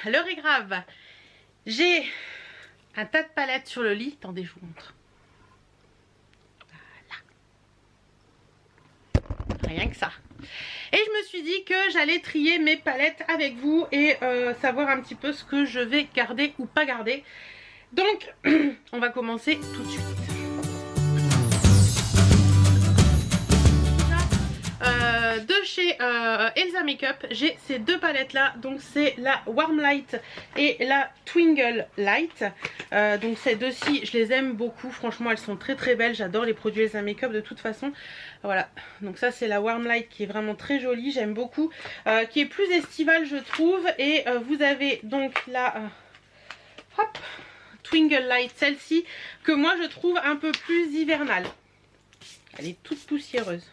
l'heure est grave. J'ai un tas de palettes sur le lit. Attendez, je vous montre. Voilà. Rien que ça. Et je me suis dit que j'allais trier mes palettes avec vous et savoir un petit peu ce que je vais garder ou pas garder. Donc, on va commencer tout de suite. De chez Elsa Makeup, j'ai ces deux palettes là, donc c'est la Warm Light et la Twinkle Light. Donc ces deux-ci, je les aime beaucoup, franchement elles sont très très belles, j'adore les produits Elsa Makeup de toute façon. Voilà, donc ça c'est la Warm Light qui est vraiment très jolie, j'aime beaucoup, qui est plus estivale je trouve. Et vous avez donc la hop, Twinkle Light, celle-ci, que moi je trouve un peu plus hivernale. Elle est toute poussiéreuse.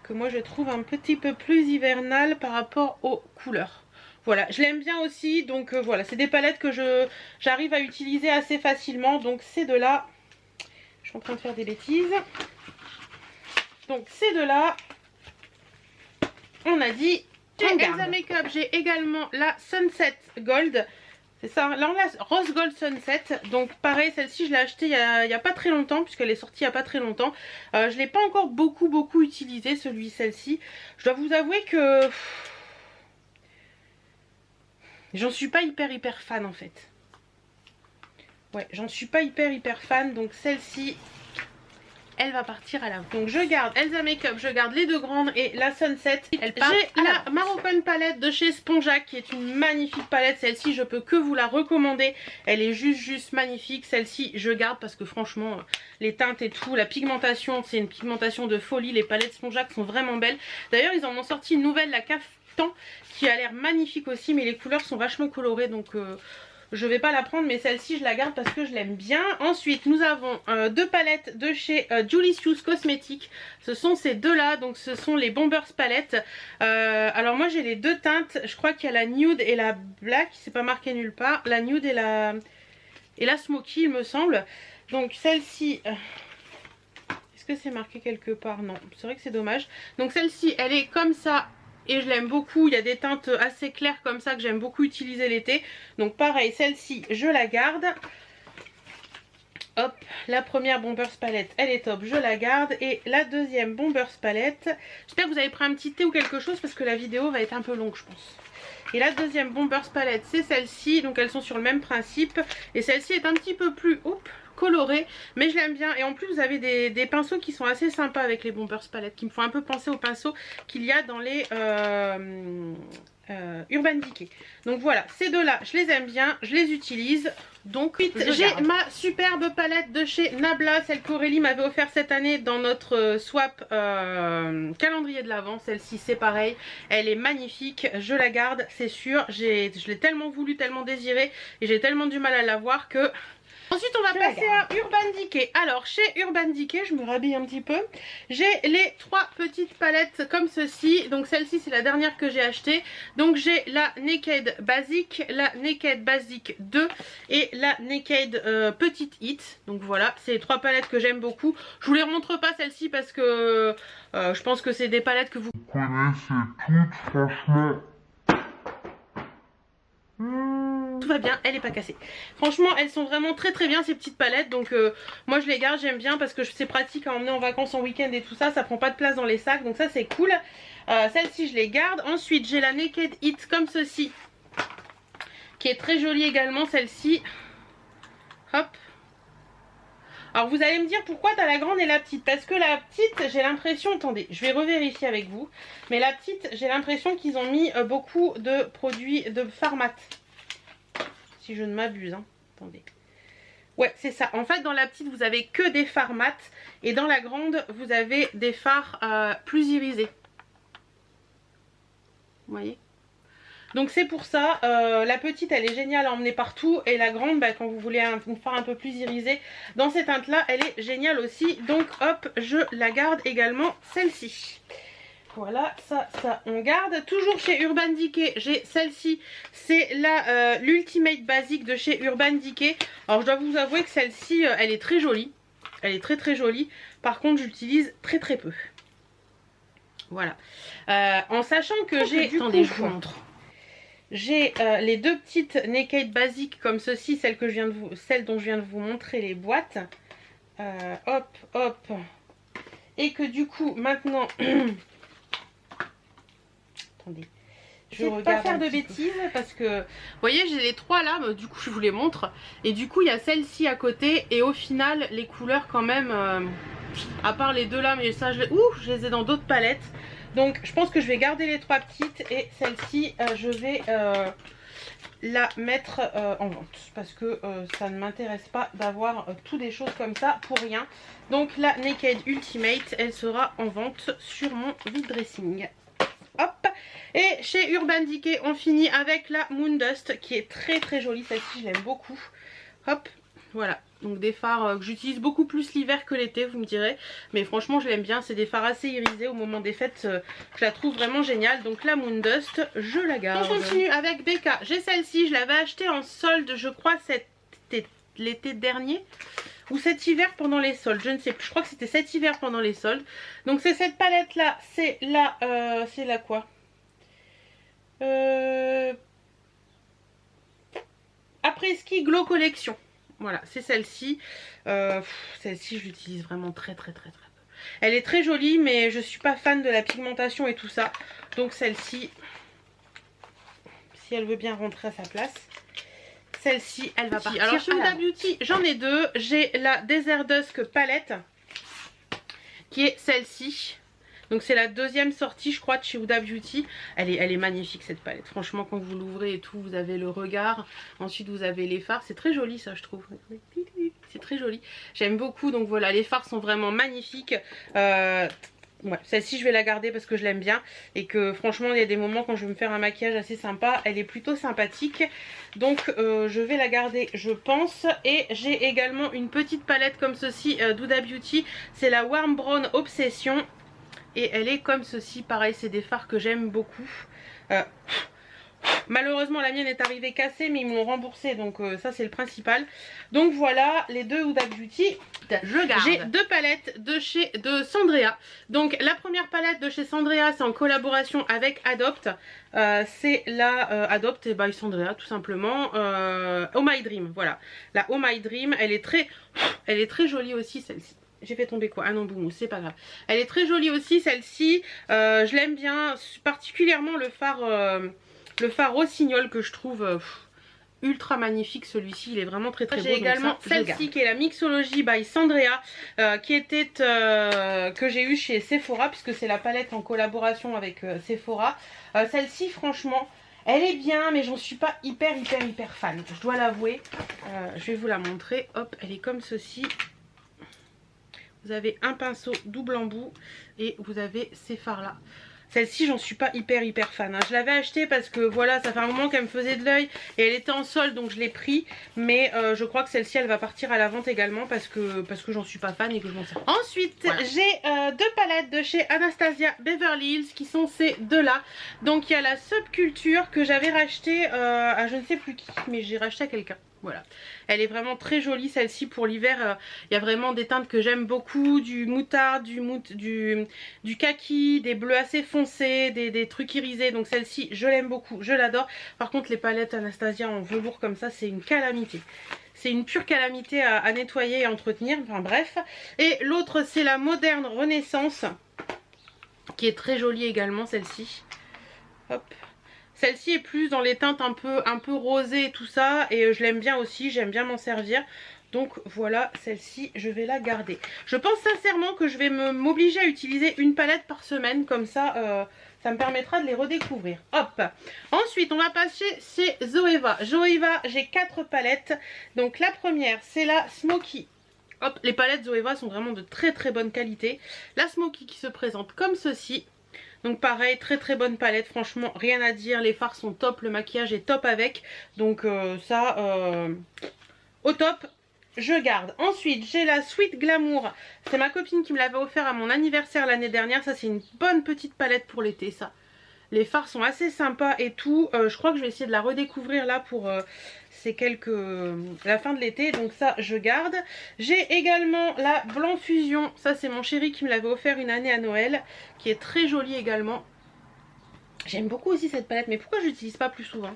Que moi je trouve un petit peu plus hivernale par rapport aux couleurs. Voilà, je l'aime bien aussi, donc voilà, c'est des palettes que j'arrive à utiliser assez facilement. Donc ces deux-là, je suis en train de faire des bêtises. Donc ces deux-là, on a dit, chez Elsa Makeup, j'ai également la Sunset Gold. C'est ça, là on a Rose Gold Sunset. Donc pareil, celle-ci je l'ai achetée il y a pas très longtemps, puisqu'elle est sortie il n'y a pas très longtemps. Je ne l'ai pas encore beaucoup utilisé, celle-ci. Je dois vous avouer que j'en suis pas hyper fan en fait. Ouais, j'en suis pas hyper fan, donc celle-ci, elle va partir à la... Donc je garde Elsa Makeup, je garde les deux grandes et la Sunset. J'ai la Moroccan palette de chez Spongeac qui est une magnifique palette. Celle-ci je peux que vous la recommander. Elle est juste magnifique. Celle-ci je garde parce que franchement les teintes et tout, la pigmentation, c'est une pigmentation de folie. Les palettes Spongeac sont vraiment belles. D'ailleurs ils en ont sorti une nouvelle, la Caftan, qui a l'air magnifique aussi, mais les couleurs sont vachement colorées, donc... je vais pas la prendre, mais celle-ci je la garde parce que je l'aime bien. Ensuite nous avons deux palettes de chez Julicious Cosmetics. Ce sont ces deux là, donc ce sont les Bombers palettes. Alors moi j'ai les deux teintes, je crois qu'il y a la nude et la black, c'est pas marqué nulle part. La nude et la smoky il me semble. Donc celle-ci... est-ce que c'est marqué quelque part? Non, c'est vrai que c'est dommage. Donc celle-ci elle est comme ça. Et je l'aime beaucoup, il y a des teintes assez claires comme ça que j'aime beaucoup utiliser l'été. Donc pareil, celle-ci je la garde. Hop, la première Bombers palette, elle est top, je la garde. Et la deuxième Bombers palette, j'espère que vous avez pris un petit thé ou quelque chose parce que la vidéo va être un peu longue je pense. Et la deuxième Bombers palette c'est celle-ci, donc elles sont sur le même principe. Et celle-ci est un petit peu plus colorée, mais je l'aime bien. Et en plus vous avez des pinceaux qui sont assez sympas avec les Bombers palettes, qui me font un peu penser aux pinceaux qu'il y a dans les Urban Decay. Donc voilà, ces deux là je les aime bien, je les utilise. Donc j'ai ma superbe palette de chez Nabla, celle qu'Aurélie m'avait offert cette année dans notre swap calendrier de l'Avent. Celle-ci c'est pareil, elle est magnifique, je la garde c'est sûr. Je l'ai tellement voulu, tellement désiré, et j'ai tellement du mal à l'avoir que... Ensuite on va passer à Urban Decay. Alors chez Urban Decay, je me rhabille un petit peu, j'ai les trois petites palettes comme ceci. Donc celle-ci c'est la dernière que j'ai achetée. Donc j'ai la Naked Basic, la Naked Basic 2 et la Naked Petite Hit. Donc voilà, c'est les trois palettes que j'aime beaucoup. Je vous les remontre pas celle-ci parce que je pense que c'est des palettes que vous connaissez toutes franchement. Tout va bien, elle est pas cassée. Franchement elles sont vraiment très bien ces petites palettes. Donc moi je les garde, j'aime bien parce que c'est pratique à emmener en vacances en week-end et tout ça. Ça prend pas de place dans les sacs, donc ça c'est cool. Celle-ci je les garde. Ensuite j'ai la Naked Hit comme ceci, qui est très jolie également celle-ci. Hop. Alors vous allez me dire pourquoi tu as la grande et la petite. Parce que la petite j'ai l'impression, attendez je vais revérifier avec vous, mais la petite j'ai l'impression qu'ils ont mis beaucoup de produits de Pharmat. Si je ne m'abuse, hein. Attendez. Ouais, c'est ça. En fait, dans la petite, vous avez que des fards mat. Et dans la grande, vous avez des fards plus irisés. Vous voyez? Donc c'est pour ça. La petite, elle est géniale à emmener partout. Et la grande, bah, quand vous voulez une fard un peu plus irisé, dans ces teintes-là, elle est géniale aussi. Donc hop, je la garde également, celle-ci. Voilà, ça on garde. Toujours chez Urban Decay, j'ai celle-ci, c'est l'Ultimate Basic de chez Urban Decay. Alors je dois vous avouer que celle-ci, elle est très jolie. Elle est très jolie. Par contre, j'utilise très peu. Voilà. En sachant que j'ai... Attendez, je vous montre. J'ai les deux petites Naked basiques comme ceci, celles dont je viens de vous montrer les boîtes. Hop, hop. Et que du coup, maintenant... Attendez. Je vais pas faire de bêtises parce que... Vous voyez, j'ai les trois là, du coup je vous les montre. Et du coup, il y a celle-ci à côté. Et au final, les couleurs quand même... à part les deux là, mais ça, je les ai dans d'autres palettes. Donc je pense que je vais garder les trois petites. Et celle-ci, je vais... la mettre en vente parce que ça ne m'intéresse pas d'avoir tout des choses comme ça pour rien. Donc la Naked Ultimate, elle sera en vente sur mon vide dressing. Hop. Et chez Urban Decay on finit avec la Moon Dust qui est très très jolie, celle-ci je l'aime beaucoup. Hop, voilà. Donc des fards que j'utilise beaucoup plus l'hiver que l'été, vous me direz. Mais franchement je l'aime bien, c'est des fards assez irisés au moment des fêtes. Je la trouve vraiment géniale. Donc la Moon Dust, je la garde. On continue avec Becca. J'ai celle-ci, je l'avais achetée en solde, je crois c'était l'été dernier. Ou cet hiver pendant les soldes, je ne sais plus. Je crois que c'était cet hiver pendant les soldes. Donc c'est cette palette là, c'est la quoi Après Ski Glow Collection. Voilà, c'est celle-ci. Celle-ci, je l'utilise vraiment très peu. Elle est très jolie, mais je suis pas fan de la pigmentation et tout ça. Donc celle-ci, si elle veut bien rentrer à sa place, celle-ci, elle va partir. Alors chez Huda Beauty, j'en ai deux. J'ai la Desert Dusk palette, qui est celle-ci. Donc c'est la deuxième sortie je crois de chez Huda Beauty. Elle est magnifique cette palette. Franchement quand vous l'ouvrez et tout, vous avez le regard. Ensuite vous avez les fards. C'est très joli ça je trouve. C'est très joli. J'aime beaucoup. Donc voilà, les fards sont vraiment magnifiques. Ouais, celle-ci je vais la garder parce que je l'aime bien. Et que franchement il y a des moments quand je veux me faire un maquillage assez sympa. Elle est plutôt sympathique. Donc je vais la garder je pense. Et j'ai également une petite palette comme ceci d'Huda Beauty. C'est la Warm Brown Obsession. Et elle est comme ceci, pareil c'est des fards que j'aime beaucoup. Malheureusement la mienne est arrivée cassée mais ils me l'ont remboursée donc ça c'est le principal. Donc voilà les deux Huda Beauty. Je garde. J'ai deux palettes de Sandrea. Donc la première palette de chez Sandrea c'est en collaboration avec Adopt. C'est la Adopt by Sandrea tout simplement. Oh My Dream, voilà. La Oh My Dream, elle est très jolie aussi celle-ci. J'ai fait tomber quoi? Ah non, boum, c'est pas grave. Elle est très jolie aussi celle-ci. Je l'aime bien, particulièrement le phare rossignol que je trouve ultra magnifique. Celui-ci, il est vraiment très beau. J'ai également celle-ci qui est la Mixology by Sandrea, qui était que j'ai eu chez Sephora puisque c'est la palette en collaboration avec Sephora. Celle-ci, franchement, elle est bien, mais j'en suis pas hyper fan. Je dois l'avouer. Je vais vous la montrer. Hop, elle est comme ceci. Vous avez un pinceau double embout et vous avez ces fards là. Celle-ci j'en suis pas hyper fan. Je l'avais achetée parce que voilà ça fait un moment qu'elle me faisait de l'œil et elle était en solde donc je l'ai pris. Mais je crois que celle-ci elle va partir à la vente également parce que j'en suis pas fan et que je m'en sers. Ensuite voilà. J'ai deux palettes de chez Anastasia Beverly Hills qui sont ces deux là. Donc il y a la Subculture que j'avais rachetée à je ne sais plus qui mais j'ai racheté à quelqu'un. Voilà, elle est vraiment très jolie celle-ci pour l'hiver. Il y a vraiment des teintes que j'aime beaucoup, du moutarde, du kaki, des bleus assez foncés, des trucs irisés. Donc celle-ci je l'aime beaucoup, je l'adore. Par contre les palettes Anastasia en velours comme ça c'est une calamité. C'est une pure calamité à nettoyer et à entretenir, enfin bref. Et l'autre c'est la Moderne Renaissance qui est très jolie également celle-ci. Hop. Celle-ci est plus dans les teintes un peu rosées et tout ça. Et je l'aime bien aussi, j'aime bien m'en servir. Donc voilà, celle-ci, je vais la garder. Je pense sincèrement que je vais m'obliger à utiliser une palette par semaine. Comme ça, ça me permettra de les redécouvrir. Hop. Ensuite, on va passer chez Zoeva. Zoeva, j'ai 4 palettes. Donc la première, c'est la Smoky. Hop, les palettes Zoeva sont vraiment de très bonne qualité. La Smoky qui se présente comme ceci. Donc pareil, très bonne palette, franchement rien à dire, les fards sont top, le maquillage est top avec. Donc ça, au top, je garde. Ensuite j'ai la Sweet Glamour, c'est ma copine qui me l'avait offert à mon anniversaire l'année dernière. Ça c'est une bonne petite palette pour l'été ça. Les fards sont assez sympas et tout, je crois que je vais essayer de la redécouvrir là pour... la fin de l'été, donc ça je garde. J'ai également la Blanc Fusion, ça c'est mon chéri qui me l'avait offert une année à Noël, qui est très jolie également. J'aime beaucoup aussi cette palette, mais pourquoi je l'utilise pas plus souvent?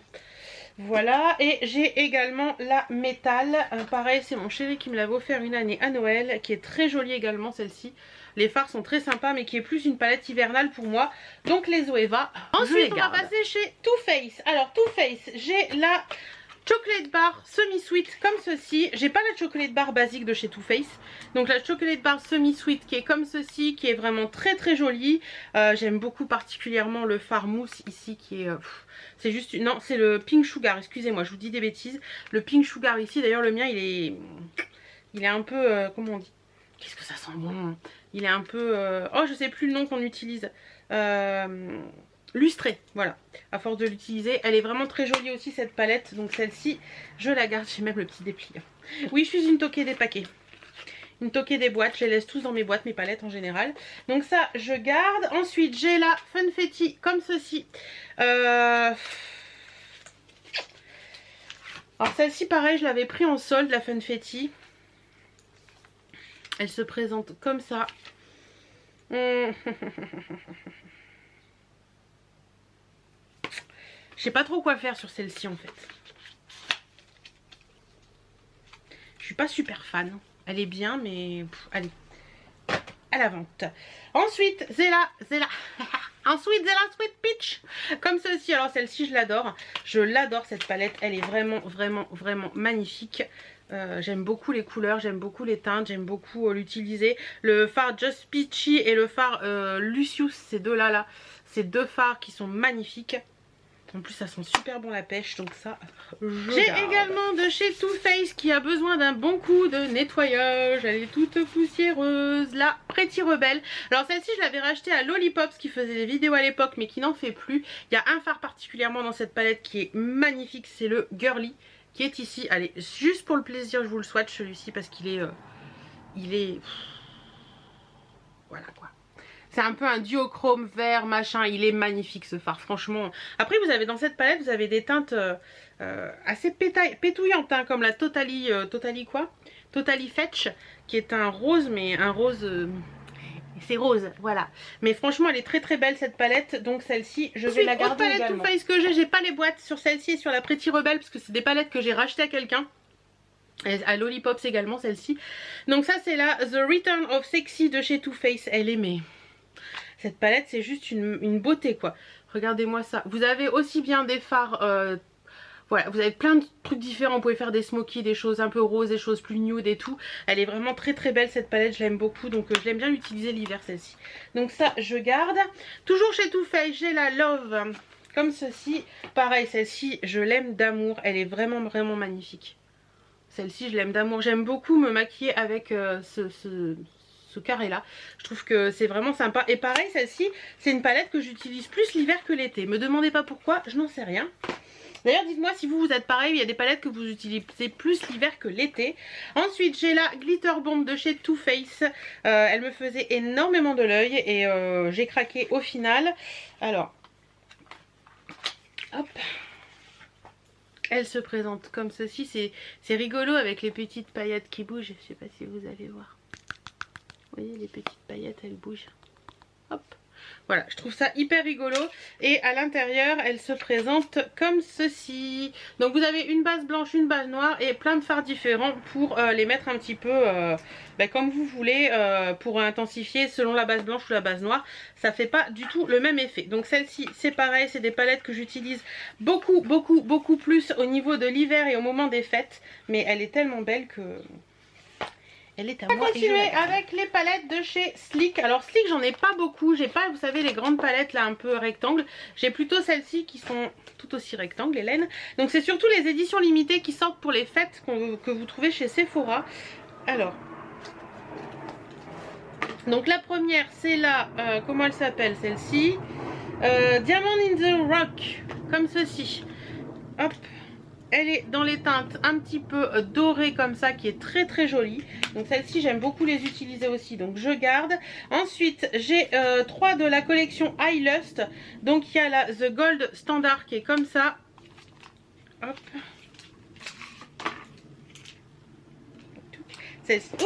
Voilà, et j'ai également la métal. Pareil, c'est mon chéri qui me l'avait offert une année à Noël, qui est très jolie également celle-ci. Les fards sont très sympas, mais qui est plus une palette hivernale pour moi. Donc les Zoeva, ensuite on va passer chez Too Faced. Alors Too Faced, j'ai la chocolate bar semi-sweet comme ceci. J'ai pas la chocolate bar basique de chez Too Faced. Donc la chocolate bar semi-sweet qui est comme ceci, qui est vraiment très très jolie. J'aime beaucoup particulièrement le fard mousse ici qui est... c'est juste... Non, c'est le pink sugar, excusez-moi, je vous dis des bêtises. Le pink sugar ici, d'ailleurs le mien il est un peu... comment on dit? Qu'est-ce que ça sent bon? Il est un peu... oh, je sais plus le nom qu'on utilise. Lustré, voilà. À force de l'utiliser, elle est vraiment très jolie aussi cette palette. Donc celle-ci, je la garde. J'ai même le petit dépliant. Oui, je suis une toquée des paquets. Une toquée des boîtes. Je les laisse tous dans mes boîtes, mes palettes en général. Donc ça, je garde. Ensuite, j'ai la Funfetti comme ceci. Alors celle-ci, pareil, je l'avais pris en solde, la Funfetti. Elle se présente comme ça. Je sais pas trop quoi faire sur celle-ci en fait. Je suis pas super fan. Elle est bien mais allez, à la vente. Ensuite, Zella. Ensuite, Zella Sweet Peach. Comme ceci. Alors celle-ci, je l'adore. Je l'adore cette palette. Elle est vraiment, vraiment, vraiment magnifique. J'aime beaucoup les couleurs, j'aime beaucoup les teintes, j'aime beaucoup l'utiliser. Le fard Just Peachy et le fard Lucius, ces deux-là, là, ces deux fards qui sont magnifiques. En plus ça sent super bon la pêche, donc ça j'ai également de chez Too Faced qui a besoin d'un bon coup de nettoyage. Elle est toute poussiéreuse, la Pretty Rebelle. Alors celle-ci je l'avais rachetée à Lollipops qui faisait des vidéos à l'époque mais qui n'en fait plus. Il y a un fard particulièrement dans cette palette qui est magnifique, c'est le Girly qui est ici. Allez, juste pour le plaisir je vous le swatch celui-ci parce qu'il est voilà quoi. C'est un peu un duochrome vert machin, il est magnifique ce fard franchement. Après vous avez dans cette palette, vous avez des teintes assez pétouillantes hein, comme la Totally Fetch qui est un rose mais un rose... c'est rose, voilà. Mais franchement elle est très très belle cette palette. Donc celle-ci je vais la garder également. Too Faced que j'ai pas les boîtes sur celle-ci et sur la Pretty Rebelle parce que c'est des palettes que j'ai rachetées à quelqu'un. À Lollipops également celle-ci. Donc ça c'est la The Return of Sexy de chez Too Faced. Elle est mais... cette palette c'est juste une beauté quoi. Regardez-moi ça. Vous avez aussi bien des fards... voilà, vous avez plein de trucs différents. Vous pouvez faire des smokies, des choses un peu roses, des choses plus nude et tout. Elle est vraiment très très belle cette palette. Je l'aime beaucoup. Donc je l'aime bien l'utiliser l'hiver celle-ci. Donc ça je garde. Toujours chez Too Faced j'ai la Love comme ceci. Pareil celle-ci je l'aime d'amour. Elle est vraiment vraiment magnifique. Celle-ci je l'aime d'amour. J'aime beaucoup me maquiller avec ce carré là. Je trouve que c'est vraiment sympa. Et pareil celle-ci c'est une palette que j'utilise plus l'hiver que l'été. Me demandez pas pourquoi, je n'en sais rien. D'ailleurs dites-moi si vous êtes pareil, il y a des palettes que vous utilisez plus l'hiver que l'été. Ensuite j'ai la Glitter Bomb de chez Too Faced. Elle me faisait énormément de l'œil et j'ai craqué au final. Alors hop, elle se présente comme ceci. C'est rigolo avec les petites paillettes qui bougent. Je sais pas si vous allez voir. Vous voyez les petites paillettes elles bougent. Hop. Voilà, je trouve ça hyper rigolo. Et à l'intérieur, elle se présente comme ceci. Donc vous avez une base blanche, une base noire et plein de fards différents pour les mettre un petit peu comme vous voulez, pour intensifier selon la base blanche ou la base noire. Ça fait pas du tout le même effet. Donc celle-ci, c'est pareil, c'est des palettes que j'utilise beaucoup, beaucoup, beaucoup plus au niveau de l'hiver et au moment des fêtes. Mais elle est tellement belle que... elle est à moi. On va continuer avec les palettes de chez Sleek. Alors Sleek j'en ai pas beaucoup. J'ai pas, vous savez, les grandes palettes là un peu rectangles. J'ai plutôt celles-ci qui sont tout aussi rectangles, Hélène. Donc c'est surtout les éditions limitées qui sortent pour les fêtes que vous trouvez chez Sephora. Alors, donc la première c'est la, comment elle s'appelle celle-ci, Diamond in the Rock, comme ceci. Hop. Elle est dans les teintes un petit peu dorées comme ça, qui est très très jolie. Donc celle-ci j'aime beaucoup les utiliser aussi, donc je garde. Ensuite j'ai 3 de la collection I Lust. Donc il y a la The Gold Standard qui est comme ça. Hop. Celle-ci.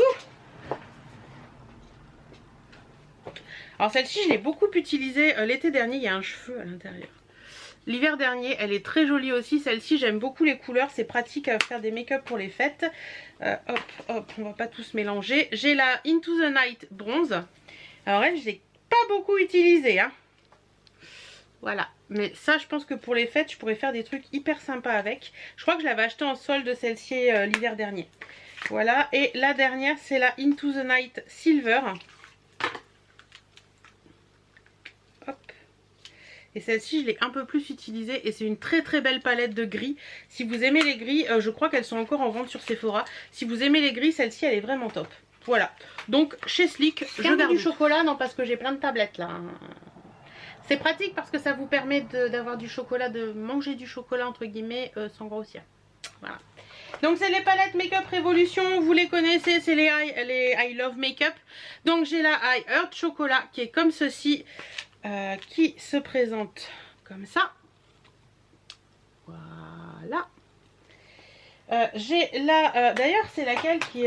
Alors celle-ci, je l'ai beaucoup utilisée l'été dernier. Il y a un cheveu à l'intérieur. L'hiver dernier, elle est très jolie aussi. Celle-ci, j'aime beaucoup les couleurs. C'est pratique à faire des make-up pour les fêtes. Hop, hop, on va pas tous mélanger. J'ai la Into the Night bronze. Alors elle, je l'ai pas beaucoup utilisée, hein. Voilà, mais ça je pense que pour les fêtes je pourrais faire des trucs hyper sympas avec. Je crois que je l'avais acheté en solde celle-ci l'hiver dernier. Voilà, et la dernière c'est la Into the Night Silver. Hop. Et celle-ci je l'ai un peu plus utilisée et c'est une très très belle palette de gris. Si vous aimez les gris, je crois qu'elles sont encore en vente sur Sephora. Si vous aimez les gris, celle-ci elle est vraiment top. Voilà, donc chez Sleek, je garde du chocolat, non parce que j'ai plein de tablettes là. C'est pratique parce que ça vous permet d'avoir du chocolat, de manger du chocolat entre guillemets sans grossir. Voilà. Donc c'est les palettes Make-up Révolution, vous les connaissez, c'est les I Love Makeup. Donc j'ai la I Heart Chocolat qui est comme ceci, qui se présente comme ça. Voilà. J'ai la, d'ailleurs c'est laquelle qui...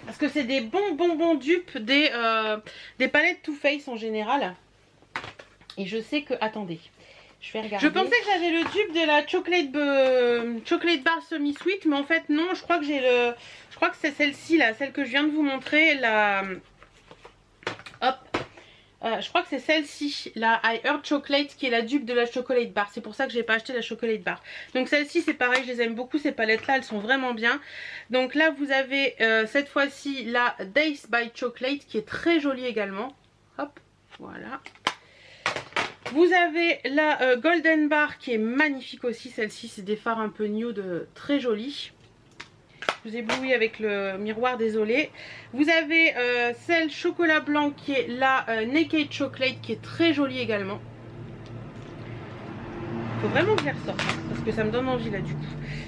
parce que c'est des bons dupes des palettes Too Faced en général. Et je sais que... Attendez, je vais regarder. Je pensais que j'avais le dupe de la chocolate bar semi-sweet. Mais en fait non, je crois que j'ai le... Je crois que c'est celle-ci là, celle que je viens de vous montrer. La... Hop. Je crois que c'est celle-ci, la I Heart Chocolate, qui est la dupe de la chocolate bar. C'est pour ça que j'ai pas acheté la chocolate bar. Donc celle-ci c'est pareil, je les aime beaucoup ces palettes là, elles sont vraiment bien. Donc là vous avez cette fois-ci la Days by Chocolate qui est très jolie également. Hop, voilà. Vous avez la Golden Bar qui est magnifique aussi. Celle-ci c'est des fards un peu nude, très jolis. Je vous éblouis avec le miroir, désolé. Vous avez celle chocolat blanc qui est la Naked Chocolate qui est très jolie également. Faut vraiment que je les ressorte parce que ça me donne envie là du coup.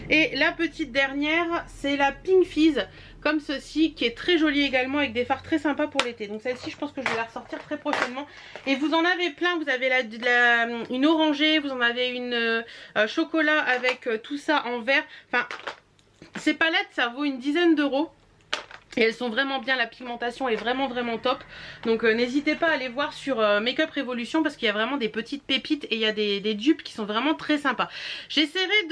Et la petite dernière c'est la Pink Fizz comme ceci qui est très jolie également avec des fards très sympas pour l'été. Donc celle-ci je pense que je vais la ressortir très prochainement. Et vous en avez plein, vous avez une orangée, vous en avez une chocolat avec tout ça en vert. Enfin ces palettes ça vaut une dizaine d'euros. Et elles sont vraiment bien, la pigmentation est vraiment top. Donc n'hésitez pas à aller voir sur Make-up Révolution parce qu'il y a vraiment des petites pépites et il y a des dupes qui sont vraiment très sympas. J'essaierai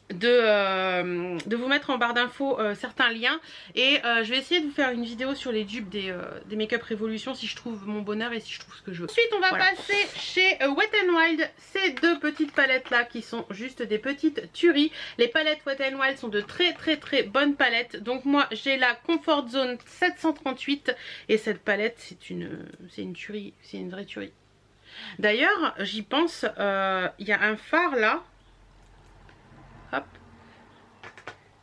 de vous mettre en barre d'infos certains liens et je vais essayer de vous faire une vidéo sur les dupes des Make-up Révolution si je trouve mon bonheur et si je trouve ce que je veux. Ensuite on va passer chez Wet n Wild, ces deux petites palettes là qui sont juste des petites tueries. Les palettes Wet n Wild sont de très bonnes palettes. Donc moi j'ai la Comfort Zone 738 et cette palette c'est une tuerie, c'est une vraie tuerie. D'ailleurs j'y pense, il y a un fard là. Hop,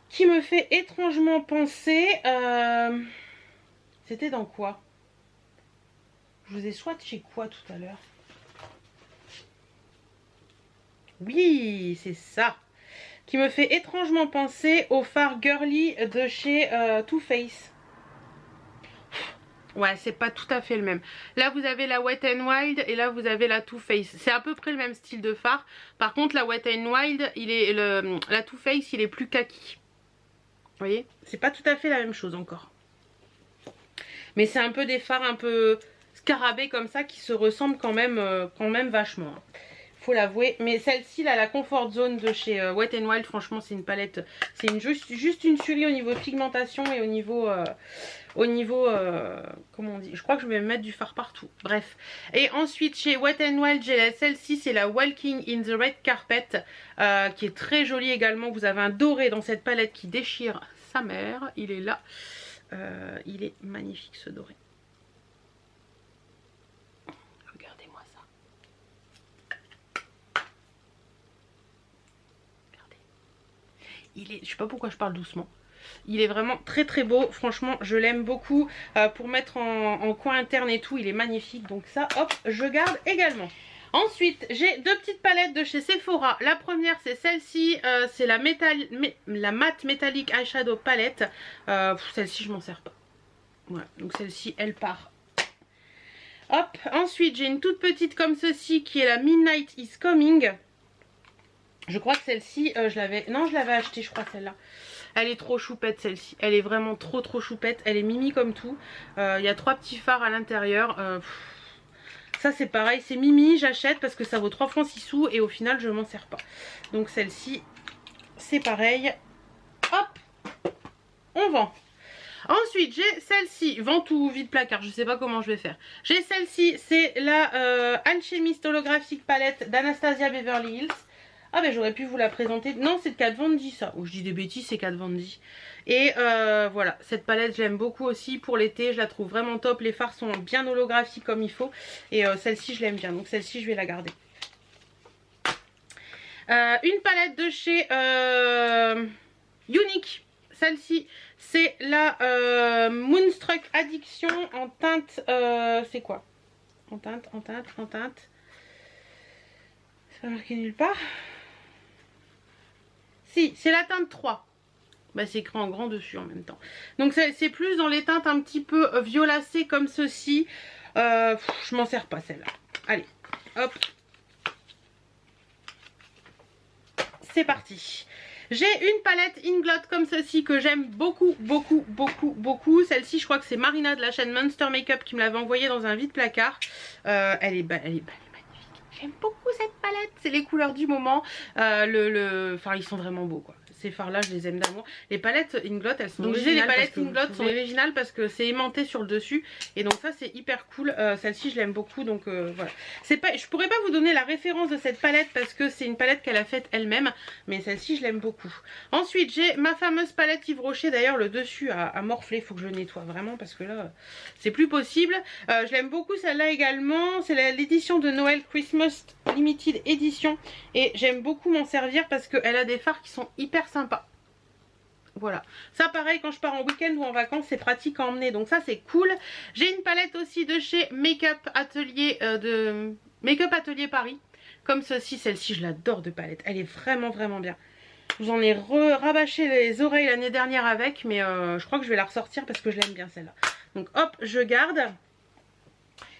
qui me fait étrangement penser, c'était dans quoi? Je vous ai swatché quoi tout à l'heure? Oui, c'est ça. Qui me fait étrangement penser au fard girly de chez Too Faced. Ouais, c'est pas tout à fait le même. Là, vous avez la Wet n Wild et là, vous avez la Too Faced. C'est à peu près le même style de fard. Par contre, la Wet n Wild, la Too Faced, il est plus kaki. Vous voyez? C'est pas tout à fait la même chose encore. Mais c'est un peu des fards un peu scarabées comme ça qui se ressemblent quand même vachement. Faut l'avouer. Mais celle-ci, là, la Comfort Zone de chez Wet n Wild, franchement, c'est une palette. C'est juste une tuerie au niveau de pigmentation et au niveau comment on dit, je crois que je vais mettre du fard partout, bref. Et ensuite chez Wet n Wild j'ai celle-ci, c'est la Walking in the Red Carpet qui est très jolie également. Vous avez un doré dans cette palette qui déchire sa mère, il est là, il est magnifique ce doré. Regardez-moi ça. Regardez. Je sais pas pourquoi je parle doucement. Il est vraiment très beau, franchement je l'aime beaucoup pour mettre en coin interne et tout, il est magnifique. Donc ça hop je garde également. Ensuite j'ai deux petites palettes de chez Sephora. La première c'est celle-ci, c'est la Matte Metallic Eyeshadow Palette. Celle-ci je m'en sers pas. Voilà, donc celle-ci elle part. Hop, ensuite j'ai une toute petite comme ceci qui est la Midnight is Coming. Je crois que celle-ci je l'avais achetée je crois celle-là. Elle est trop choupette celle-ci. Elle est vraiment trop choupette. Elle est mimi comme tout. Il y a 3 petits fards à l'intérieur. Ça c'est pareil, c'est mimi, j'achète parce que ça vaut 3 francs 6 sous et au final je m'en sers pas. Donc celle-ci, c'est pareil. Hop, on vend. Ensuite j'ai celle-ci, vente ou vide placard, je sais pas comment je vais faire. J'ai celle-ci, c'est la Alchemist holographique palette d'Anastasia Beverly Hills. Ah ben j'aurais pu vous la présenter. Non, c'est de Kat Von D ça. Oh, je dis des bêtises, c'est Kat Von D. Et voilà, cette palette j'aime beaucoup aussi pour l'été. Je la trouve vraiment top. Les fards sont bien holographiques comme il faut. Et celle-ci je l'aime bien. Donc celle-ci je vais la garder. Une palette de chez Unique. Celle-ci c'est la Moonstruck Addiction en teinte. C'est quoi? En teinte. C'est pas marqué nulle part. Si, c'est la teinte 3. Bah, c'est écrit en grand dessus en même temps. Donc c'est plus dans les teintes un petit peu violacées comme ceci. Je m'en sers pas celle-là. Allez, hop. C'est parti. J'ai une palette Inglot comme ceci que j'aime beaucoup. Celle-ci, je crois que c'est Marina de la chaîne Monster Makeup qui me l'avait envoyée dans un vide placard. Elle est magnifique. J'aime beaucoup cette palette, c'est les couleurs du moment. Enfin, ils sont vraiment beaux quoi. Ces fards là je les aime d'amour. Les palettes Inglot elles sont originales. Les palettes Inglot sont originales parce que c'est aimanté sur le dessus. Et donc ça c'est hyper cool. Celle-ci je l'aime beaucoup donc voilà. Je pourrais pas vous donner la référence de cette palette parce que c'est une palette qu'elle a faite elle-même. Mais celle-ci je l'aime beaucoup. Ensuite j'ai ma fameuse palette Yves Rocher. D'ailleurs le dessus a morflé. Faut que je nettoie vraiment parce que là c'est plus possible. Je l'aime beaucoup celle-là également. C'est l'édition de Noël Christmas Limited Edition. Et j'aime beaucoup m'en servir parce qu'elle a des fards qui sont hyper sympa. Voilà, ça pareil quand je pars en week-end ou en vacances c'est pratique à emmener donc ça c'est cool. J'ai une palette aussi de chez Make-up Atelier Paris comme ceci. Celle-ci je l'adore de palette, elle est vraiment bien. Je vous en ai rabâché les oreilles l'année dernière avec mais je crois que je vais la ressortir parce que je l'aime bien celle-là. Donc hop je garde.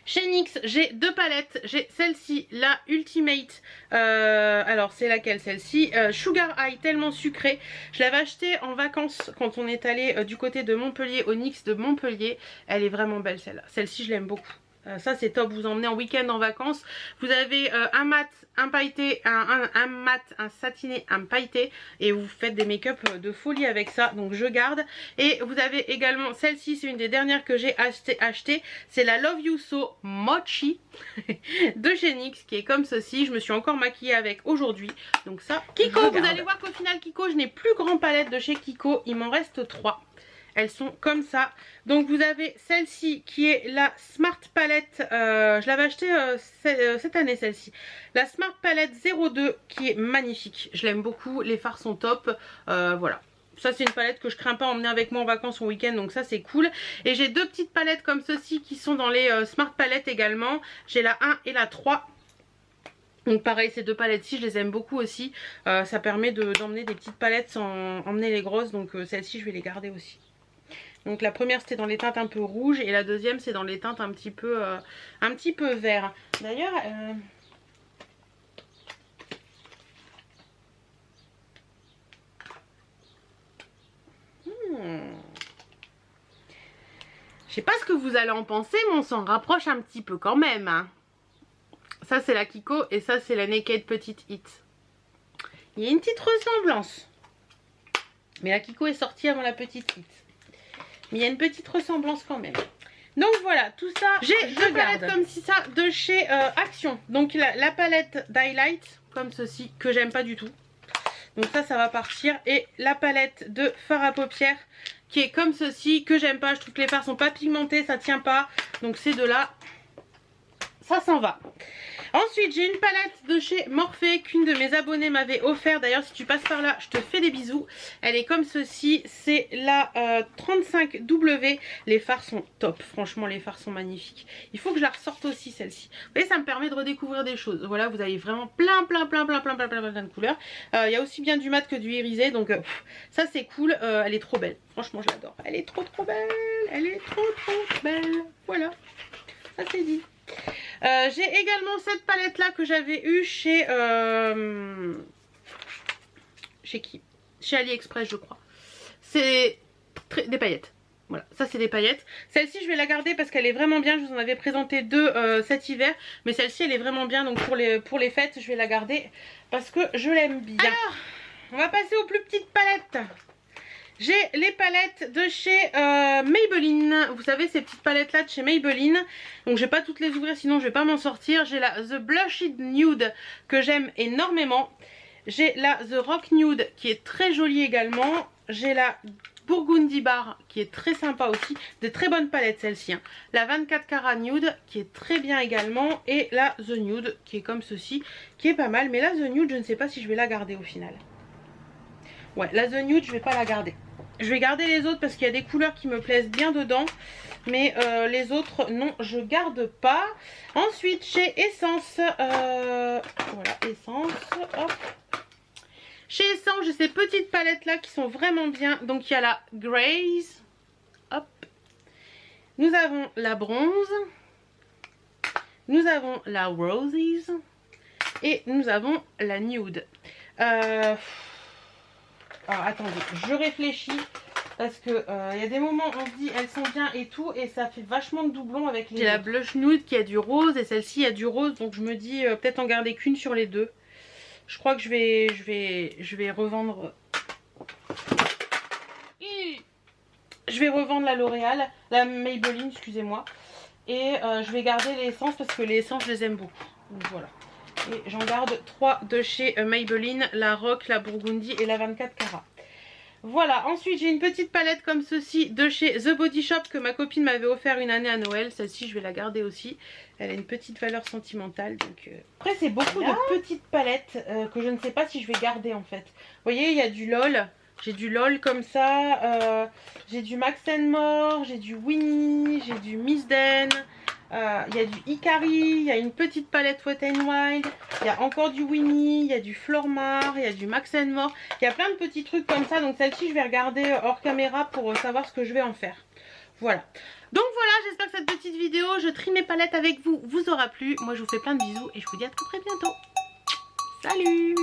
Chez NYX, j'ai 2 palettes. J'ai celle-ci, la Ultimate. Alors, c'est laquelle celle-ci? Sugar High, tellement sucrée. Je l'avais achetée en vacances quand on est allé du côté de Montpellier, au NYX de Montpellier. Elle est vraiment belle celle-là. Celle-ci, je l'aime beaucoup. Ça c'est top, vous emmenez en week-end en vacances. Vous avez un mat, un pailleté, un mat, un satiné, un pailleté. Et vous faites des make-up de folie avec ça. Donc je garde. Et vous avez également celle-ci, c'est une des dernières que j'ai acheté. C'est la Love You So Mochi de chez NYX qui est comme ceci. Je me suis encore maquillée avec aujourd'hui. Donc ça, Kiko, vous allez voir qu'au final Kiko, je n'ai plus grand palette de chez Kiko. Il m'en reste 3. Elles sont comme ça. Donc vous avez celle-ci qui est la Smart Palette. Je l'avais achetée cette année celle-ci. La Smart Palette 02 qui est magnifique. Je l'aime beaucoup. Les fards sont top. Voilà. Ça c'est une palette que je crains pas emmener avec moi en vacances ou en week-end. Donc ça c'est cool. Et j'ai 2 petites palettes comme ceci qui sont dans les Smart Palettes également. J'ai la 1 et la 3. Donc pareil, ces 2 palettes-ci, je les aime beaucoup aussi. Ça permet d'emmener des petites palettes sans emmener les grosses. Donc celles-ci, je vais les garder aussi. Donc la première c'était dans les teintes un peu rouges et la deuxième c'est dans les teintes un petit peu vert. D'ailleurs, je sais pas ce que vous allez en penser, mais on s'en rapproche un petit peu quand même. Hein. Ça c'est la Kiko et ça c'est la Naked Petite Hit. Il y a une petite ressemblance. Mais la Kiko est sortie avant la Petite Hit. Mais il y a une petite ressemblance quand même. Donc voilà, tout ça, j'ai 2 palettes comme ça de chez Action. Donc la palette d'highlight, comme ceci, que j'aime pas du tout. Donc ça va partir. Et la palette de fard à paupières, qui est comme ceci, que j'aime pas. Je trouve que les fards sont pas pigmentés, ça tient pas. Donc ces 2 là, ça s'en va. Ensuite j'ai une palette de chez Morphe qu'une de mes abonnées m'avait offert. D'ailleurs si tu passes par là je te fais des bisous. Elle est comme ceci, c'est la 35W. Les fards sont top, franchement les fards sont magnifiques. Il faut que je la ressorte aussi celle-ci. Vous voyez ça me permet de redécouvrir des choses. Voilà vous avez vraiment plein de couleurs. Il y a aussi bien du mat que du irisé donc ça c'est cool. Elle est trop belle, franchement je l'adore. Elle est trop belle, elle est trop belle. Voilà, ça c'est dit. J'ai également cette palette là que j'avais eue chez qui? Chez AliExpress je crois. c'est des paillettes. Voilà, ça c'est des paillettes. Celle-ci je vais la garder parce qu'elle est vraiment bien. Je vous en avais présenté deux cet hiver. Mais celle-ci elle est vraiment bien. Donc pour les fêtes je vais la garder parce que je l'aime bien. Alors, on va passer aux plus petites palettes. J'ai les palettes de chez Maybelline. Vous savez ces petites palettes là de chez Maybelline. Donc je vais pas toutes les ouvrir sinon je vais pas m'en sortir. J'ai la The Blushed Nude que j'aime énormément. J'ai la The Rock Nude qui est très jolie également. J'ai la Burgundy Bar qui est très sympa aussi. Des très bonnes palettes celle-ci. Hein. La 24 Carat Nude qui est très bien également. Et la The Nude qui est comme ceci. Qui est pas mal. Mais la The Nude je ne sais pas si je vais la garder au final. Ouais, la The Nude je vais pas la garder. Je vais garder les autres parce qu'il y a des couleurs qui me plaisent bien dedans. Mais les autres, non, je garde pas. Ensuite, chez Essence. Voilà, Essence. Hop. Chez Essence, j'ai ces petites palettes là qui sont vraiment bien. Donc, il y a la Grace. Hop. Nous avons la Bronze. Nous avons la Roses. Et nous avons la Nude. Alors attendez, je réfléchis parce que il y a des moments où on se dit elles sont bien et tout et ça fait vachement de doublons avec les. J'ai la Blush Nude qui a du rose et celle-ci a du rose donc je me dis peut-être en garder qu'une sur les deux. Je crois que je vais revendre. Je vais revendre la L'Oréal, la Maybelline, excusez-moi. Et je vais garder les essences parce que les essences je les aime beaucoup. Donc voilà. Et j'en garde 3 de chez Maybelline, la Rock, la Burgundy et la 24 Carat. Voilà, ensuite j'ai une petite palette comme ceci de chez The Body Shop que ma copine m'avait offert une année à Noël. Celle-ci je vais la garder aussi. Elle a une petite valeur sentimentale. Donc après c'est beaucoup de petites palettes que je ne sais pas si je vais garder en fait. Vous voyez il y a du LOL. J'ai du LOL comme ça. J'ai du Max More, j'ai du Winnie, j'ai du Miss Den. Il y a du Hikari, il y a une petite palette Wet n Wild, il y a encore du Winnie, il y a du Flormar, il y a du Max More. Il y a plein de petits trucs comme ça. Donc celle-ci je vais regarder hors caméra pour savoir ce que je vais en faire. Voilà. Donc voilà, j'espère que cette petite vidéo, je trie mes palettes avec vous, vous aura plu. Moi je vous fais plein de bisous et je vous dis à très bientôt. Salut!